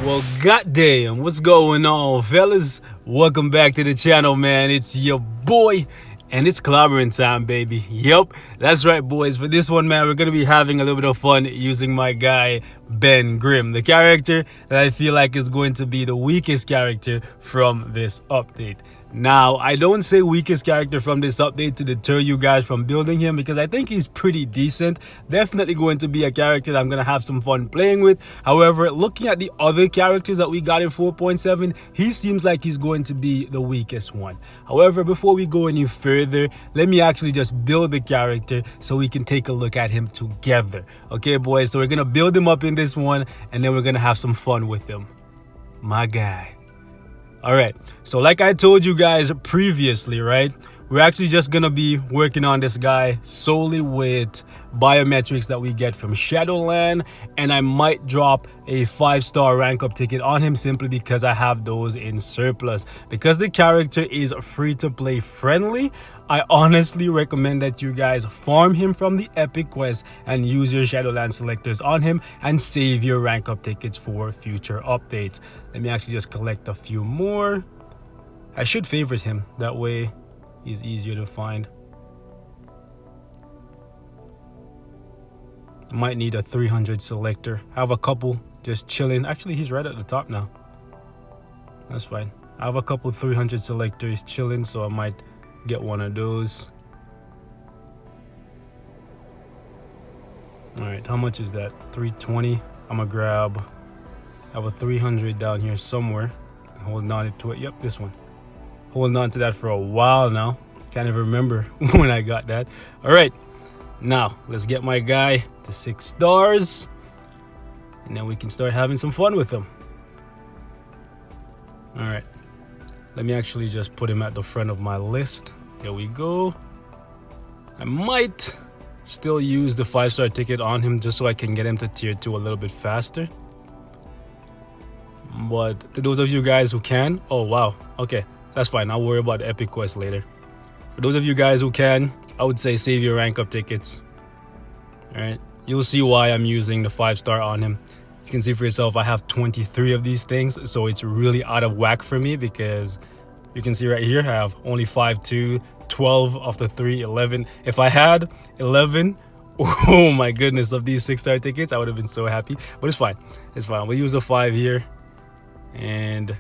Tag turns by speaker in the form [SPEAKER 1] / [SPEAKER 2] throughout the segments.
[SPEAKER 1] Well, goddamn, what's going on, fellas? Welcome back to the channel, man. It's your boy, and it's clobbering time, baby. Yup, that's right, boys. For this one, man, we're gonna be having a little bit of fun using my guy, Ben Grimm, the character that I feel like is going to be the weakest character from this update. Now, I don't say weakest character from this update to deter you guys from building him, because I think he's pretty decent. Definitely going to be a character that I'm going to have some fun playing with. However, looking at the other characters that we got in 4.7, he seems like he's going to be the weakest one. However, before we go any further, let me actually just build the character so we can take a look at him together. Okay, boys, so we're going to build him up in this one, and then we're going to have some fun with him. My guy. All right, so like I told you guys previously, right, we're actually just gonna be working on this guy solely with biometrics that we get from Shadowland, and I might drop a 5-star rank up ticket on him simply because I have those in surplus. Because the character is free to play friendly, I honestly recommend that you guys farm him from the epic quest and use your Shadowland selectors on him and save your rank up tickets for future updates. Let me actually just collect a few more. I should favorite him, that way he's easier to find. I might need a 300 selector. I have a couple just chilling. Actually, he's right at the top now. That's fine. I have a couple 300 selectors chilling, so I might get one of those. All right, how much is that? 320. I'm gonna grab. I have a 300 down here somewhere. I'm holding on to it. Yep, this one. Holding on to that for a while now. Can't even remember when I got that. All right, now let's get my guy to 6 stars, and then we can start having some fun with him. All right, let me actually just put him at the front of my list. There we go. I might still use the 5-star ticket on him just so I can get him to tier 2 a little bit faster. But to those of you guys who can, oh wow, okay, that's fine. I'll worry about the epic quest later. For those of you guys who can, I would say save your rank up tickets. All right, you'll see why I'm using the 5-star on him. You can see for yourself, I have 23 of these things, so it's really out of whack for me, because you can see right here, I have only 5, 2, 12 of the 3, 11. If I had 11, oh my goodness, of these 6-star tickets, I would have been so happy. But it's fine. It's fine. We'll use a 5 here and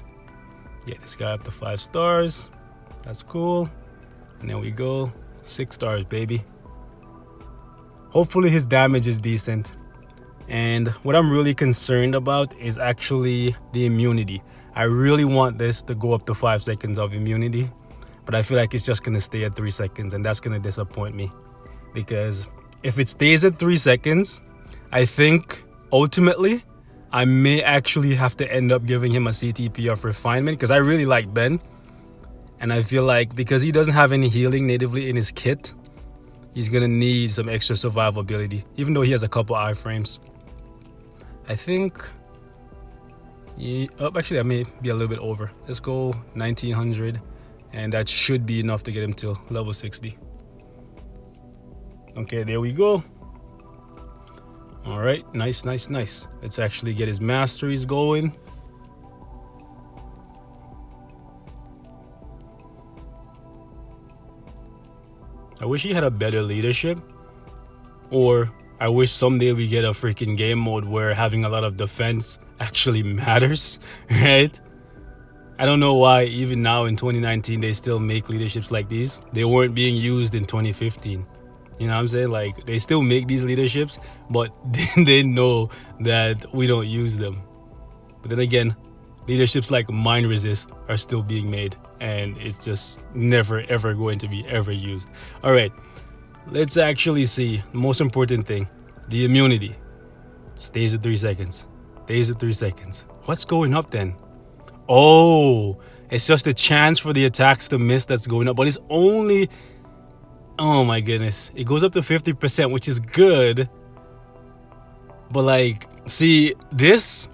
[SPEAKER 1] get this guy up to 5 stars. That's cool. And then we go 6 stars, baby. Hopefully his damage is decent. And what I'm really concerned about is actually the immunity. I really want this to go up to 5 seconds of immunity, but I feel like it's just going to stay at 3 seconds, and that's going to disappoint me. Because if it stays at 3 seconds, I think ultimately I may actually have to end up giving him a CTP of refinement, because I really like Ben. And I feel like because he doesn't have any healing natively in his kit, he's going to need some extra survivability, even though he has a couple iframes. I think... oh, actually, I may be a little bit over. Let's go 1900, and that should be enough to get him to level 60. Okay, there we go. All right, nice, nice, nice. Let's actually get his masteries going. I wish he had a better leadership, or I wish someday we get a freaking game mode where having a lot of defense actually matters, right? I don't know why even now in 2019 they still make leaderships like these. They weren't being used in 2015. You know what I'm saying? Like, they still make these leaderships, but they know that we don't use them. But then again, leaderships like Mind Resist are still being made, and it's just never ever going to be ever used. All right, let's actually see the most important thing. The immunity stays at 3 seconds. Stays at 3 seconds. What's going up then? Oh, it's just a chance for the attacks to miss that's going up, but it's only, oh my goodness, it goes up to 50%, which is good. But like, see, this,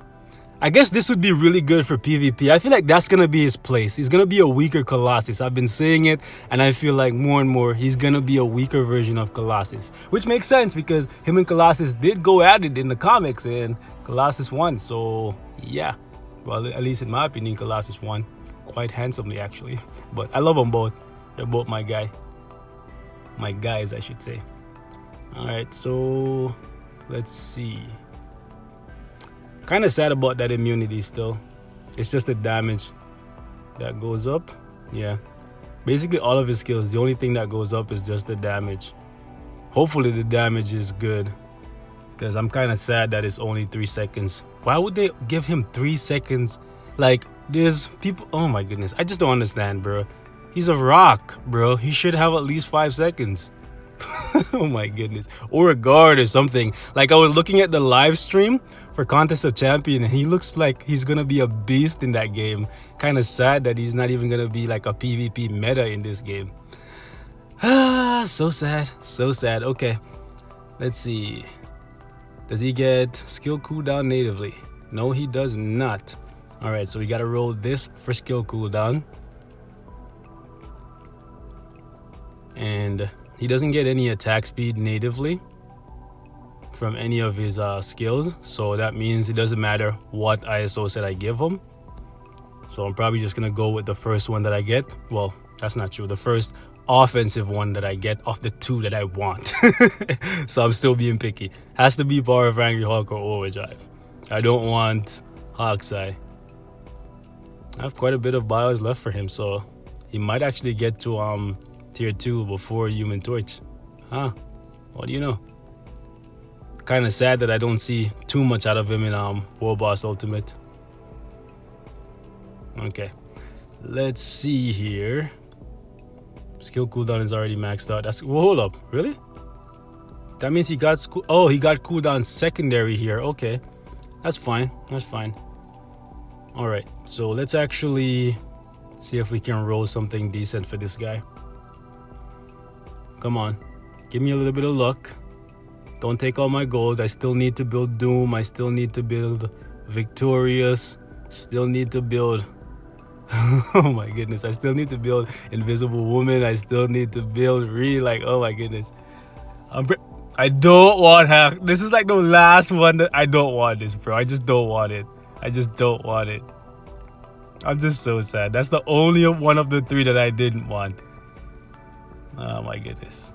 [SPEAKER 1] I guess this would be really good for PvP. I feel like that's going to be his place. He's going to be a weaker Colossus. I've been saying it, and I feel like more and more he's going to be a weaker version of Colossus. Which makes sense, because him and Colossus did go at it in the comics, and Colossus won. So, yeah, Well, at least in my opinion, Colossus won quite handsomely, actually. But I love them both. They're both my guys, I should say. All right, so let's see. Kind of sad about that immunity still. It's just the damage that goes up. Yeah, basically all of his skills, the only thing that goes up is just the damage. Hopefully the damage is good, because I'm kind of sad that it's only 3 seconds. Why would they give him 3 seconds? Like, there's people, oh my goodness, I just don't understand, bro. He's a rock, bro. He should have at least 5 seconds. Oh my goodness. Or a guard or something. Like, I was looking at the live stream for Contest of Champion, and he looks like he's gonna be a beast in that game. Kind of sad that he's not even gonna be like a PvP meta in this game. Ah, so sad, so sad. Okay, let's see. Does he get skill cooldown natively? No, he does not. All right, so we gotta roll this for skill cooldown. And he doesn't get any attack speed natively from any of his skills. So that means it doesn't matter what ISO set I give him. So I'm probably just gonna go with the first one that I get. Well, that's not true. The first offensive one that I get off the 2 that I want. So I'm still being picky. Has to be Power of Angry Hulk or Overdrive. I don't want Hawk's Eye. I have quite a bit of bios left for him, so he might actually get to tier 2 before Human Torch. Huh? What do you know? Kind of sad that I don't see too much out of him in World Boss Ultimate. Okay, let's see here. Skill cooldown is already maxed out. That's, well, hold up, really? That means he got he got cooldown secondary here. Okay, that's fine. That's fine. All right, so let's actually see if we can roll something decent for this guy. Come on, give me a little bit of luck. Don't take all my gold. I still need to build Doom. I still need to build Victorious. Still need to build oh my goodness, I still need to build Invisible Woman. I still need to build oh my goodness. I don't want hack. This is like the last one that I don't want this, bro. I just don't want it. I just don't want it. I'm just so sad. That's the only one of the 3 that I didn't want. Oh my goodness.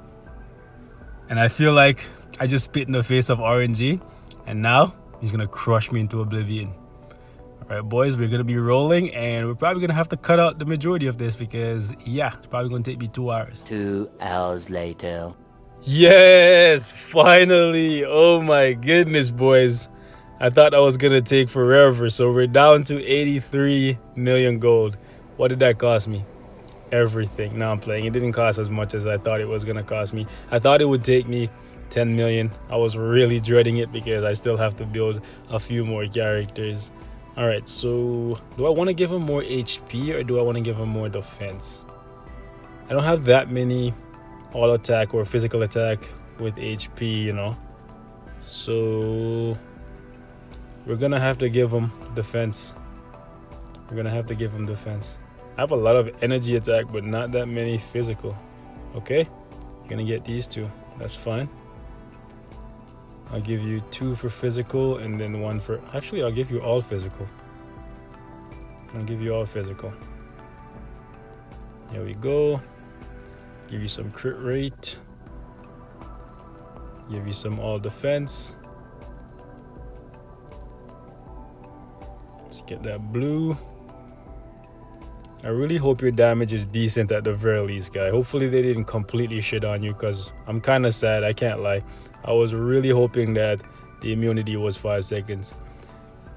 [SPEAKER 1] And I feel like I just spit in the face of RNG, and now he's gonna crush me into oblivion. All right, boys, we're gonna be rolling, and we're probably gonna have to cut out the majority of this because, yeah, it's probably gonna take me 2 hours.
[SPEAKER 2] 2 hours later.
[SPEAKER 1] Yes, finally. Oh my goodness, boys. I thought that was gonna take forever. So we're down to 83 million gold. What did that cost me? Everything. Now I'm playing. It didn't cost as much as I thought it was gonna cost me. I thought it would take me 10 million. I was really dreading it because I still have to build a few more characters. All right, so do I want to give him more HP or do I want to give him more defense? I don't have that many all attack or physical attack with HP, you know. So we're gonna have to give him defense. We're gonna have to give him defense. I have a lot of energy attack, but not that many physical. Okay, you're gonna get these 2. That's fine. I'll give you 2 for physical and then 1 for... Actually, I'll give you all physical. I'll give you all physical. Here we go. Give you some crit rate. Give you some all defense. Let's get that blue. I really hope your damage is decent at the very least, guy. Hopefully they didn't completely shit on you, because I'm kind of sad, I can't lie. I was really hoping that the immunity was 5 seconds.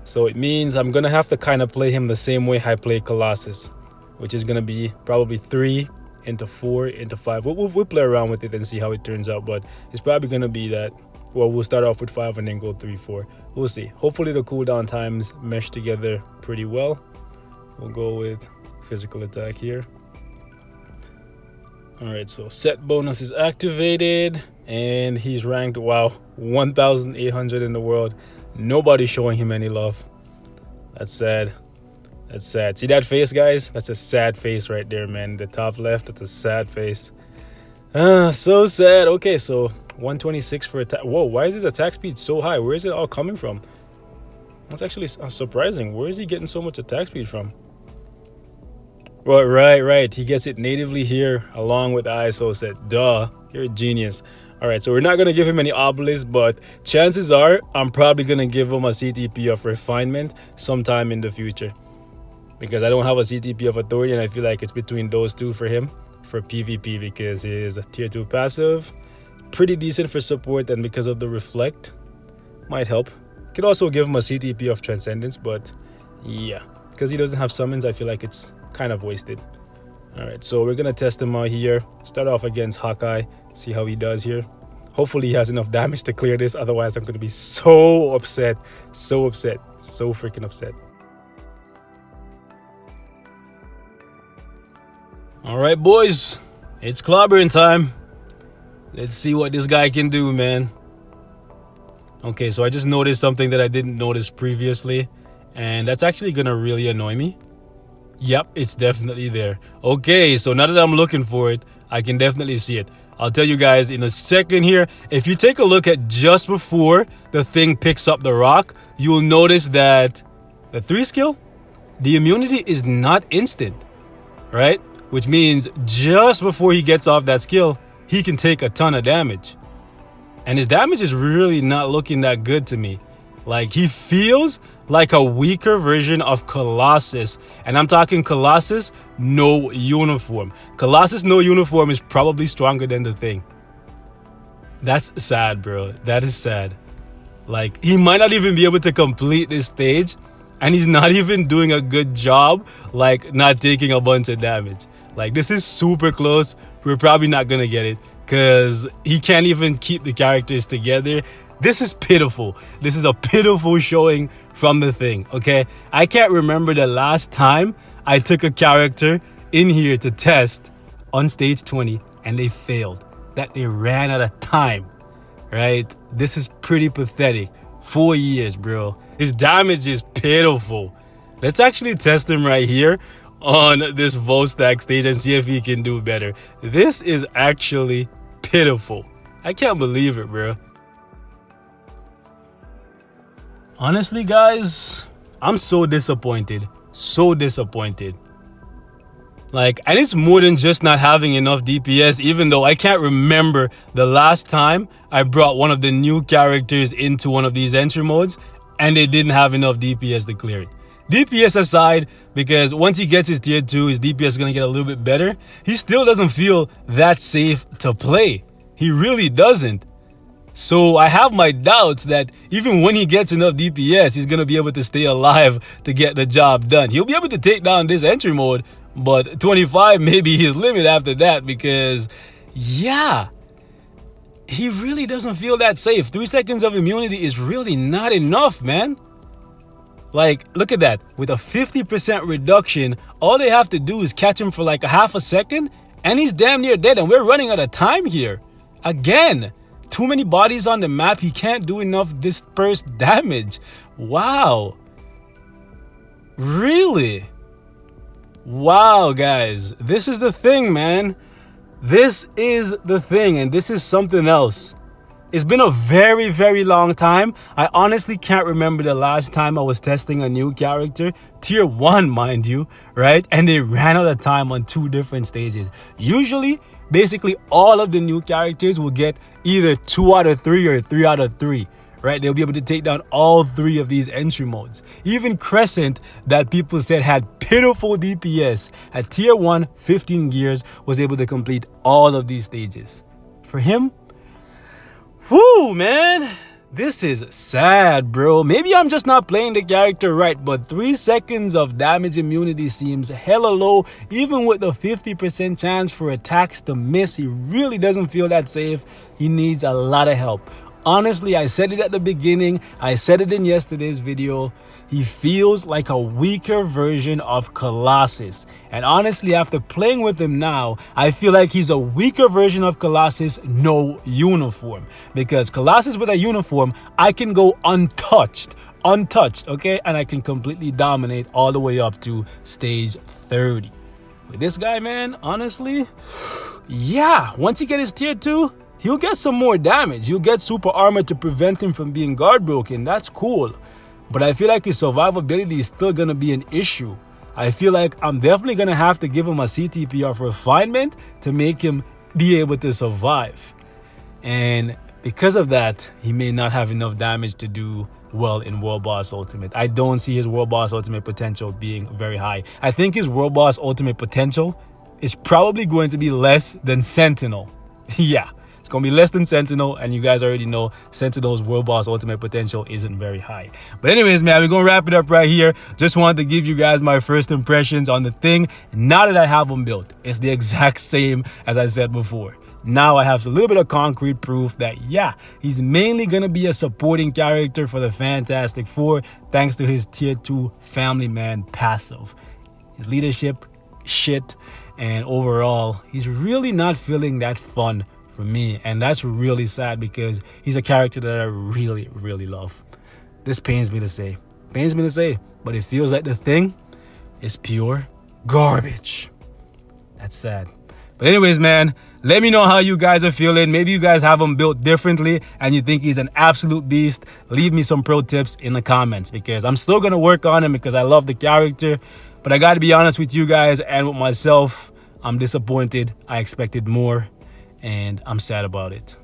[SPEAKER 1] So it means I'm going to have to kind of play him the same way I play Colossus, which is going to be probably 3 into 4 into 5. We'll play around with it and see how it turns out, but it's probably going to be that, well, we'll start off with 5 and then go 3, 4. We'll see. Hopefully the cooldown times mesh together pretty well. We'll go with physical attack here. All right, so set bonus is activated and he's ranked, wow, 1,800 in the world. Nobody's showing him any love. That's sad. That's sad. See that face, guys? That's a sad face right there, man. The top left, that's a sad face. So sad. Okay, so 126 for attack. Whoa, why is his attack speed so high? Where is it all coming from? That's actually surprising. Where is he getting so much attack speed from? Well, right. He gets it natively here along with the ISO set. Duh, you're a genius. All right, so we're not going to give him any obelisks, but chances are I'm probably going to give him a CTP of refinement sometime in the future. Because I don't have a CTP of authority, and I feel like it's between those two for him for PvP, because he is a tier 2 passive. Pretty decent for support, and because of the reflect, might help. Could also give him a CTP of transcendence, but yeah, because he doesn't have summons, I feel like it's kind of wasted. All right, so we're gonna test him out here. Start off against Hawkeye, see how he does here. Hopefully he has enough damage to clear this, otherwise I'm gonna be so upset, so freaking upset. All right, boys, it's clobbering time. Let's see what this guy can do, man. Okay, so I just noticed something that I didn't notice previously, and that's actually gonna really annoy me. Yep, it's definitely there. Okay, so now that I'm looking for it, I can definitely see it. I'll tell you guys in a second here. If you take a look at just before the thing picks up the rock, you'll notice that the 3 skill, the immunity is not instant, right? Which means just before he gets off that skill, he can take a ton of damage. And his damage is really not looking that good to me. Like, he feels like a weaker version of Colossus. And I'm talking Colossus, no uniform. Colossus, no uniform is probably stronger than the thing. That's sad, bro. That is sad. Like, he might not even be able to complete this stage. And he's not even doing a good job, like, not taking a bunch of damage. Like, this is super close. We're probably not going to get it, because he can't even keep the characters together. This is pitiful. This is a pitiful showing from the thing, okay? I can't remember the last time I took a character in here to test on stage 20 and they failed. That they ran out of time, right? This is pretty pathetic. 4 years, bro. His damage is pitiful. Let's actually test him right here on this Volstack stage and see if he can do better. This is actually pitiful. I can't believe it, bro. Honestly, guys, I'm so disappointed. So disappointed. Like, and it's more than just not having enough DPS, even though I can't remember the last time I brought one of the new characters into one of these entry modes and they didn't have enough DPS to clear it. DPS aside, because once he gets his tier 2, his DPS is going to get a little bit better. He still doesn't feel that safe to play. He really doesn't. So I have my doubts that even when he gets enough DPS, he's going to be able to stay alive to get the job done. He'll be able to take down this entry mode, but 25 may be his limit after that, because, yeah, he really doesn't feel that safe. 3 seconds of immunity is really not enough, man. Like, look at that. With a 50% reduction, all they have to do is catch him for like a half a second, and he's damn near dead, and we're running out of time here. Again, too many bodies on the map. He can't do enough dispersed damage. Wow. Really? Wow, guys. This is the thing, man. This is the thing, and this is something else. It's been a very, very long time. I honestly can't remember the last time I was testing a new character. Tier 1, mind you, right? And they ran out of time on 2 different stages. Usually, basically all of the new characters will get either 2 out of 3 or 3 out of 3, right? They'll be able to take down all 3 of these entry modes. Even Crescent, that people said had pitiful DPS, at tier 1, 15 gears, was able to complete all of these stages. For him, whoo, man, this is sad, bro. Maybe I'm just not playing the character right, but 3 seconds of damage immunity seems hella low. Even with the 50% chance for attacks to miss, he really doesn't feel that safe. He needs a lot of help. Honestly, I said it at the beginning. I said it in yesterday's video. He feels like a weaker version of Colossus. And honestly, after playing with him now, I feel like he's a weaker version of Colossus, no uniform. Because Colossus with a uniform, I can go untouched, okay? And I can completely dominate all the way up to stage 30. With this guy, man, honestly, yeah, once he gets his tier 2, he'll get some more damage. He'll get super armor to prevent him from being guard broken. That's cool. but I feel like his survivability is still going to be an issue. I feel like I'm definitely going to have to give him a CTPR for refinement to make him be able to survive. And because of that, he may not have enough damage to do well in World Boss Ultimate. I don't see his World Boss Ultimate potential being very high. I think his World Boss Ultimate potential is probably going to be less than Sentinel. Yeah, it's going to be less than Sentinel, and you guys already know Sentinel's World Boss Ultimate potential isn't very high. But anyways, man, we're going to wrap it up right here. Just wanted to give you guys my first impressions on the thing. Now that I have him built, it's the exact same as I said before. Now I have a little bit of concrete proof that, yeah, he's mainly going to be a supporting character for the Fantastic Four thanks to his Tier 2 Family Man passive. His leadership, shit, and overall, he's really not feeling that fun for me. And that's really sad because he's a character that I really, really love. This pains me to say. But it feels like the thing is pure garbage. That's sad. But anyways, man, let me know how you guys are feeling. Maybe you guys have him built differently and you think he's an absolute beast. Leave me some pro tips in the comments because I'm still going to work on him because I love the character. But I got to be honest with you guys and with myself. I'm disappointed. I expected more and I'm sad about it.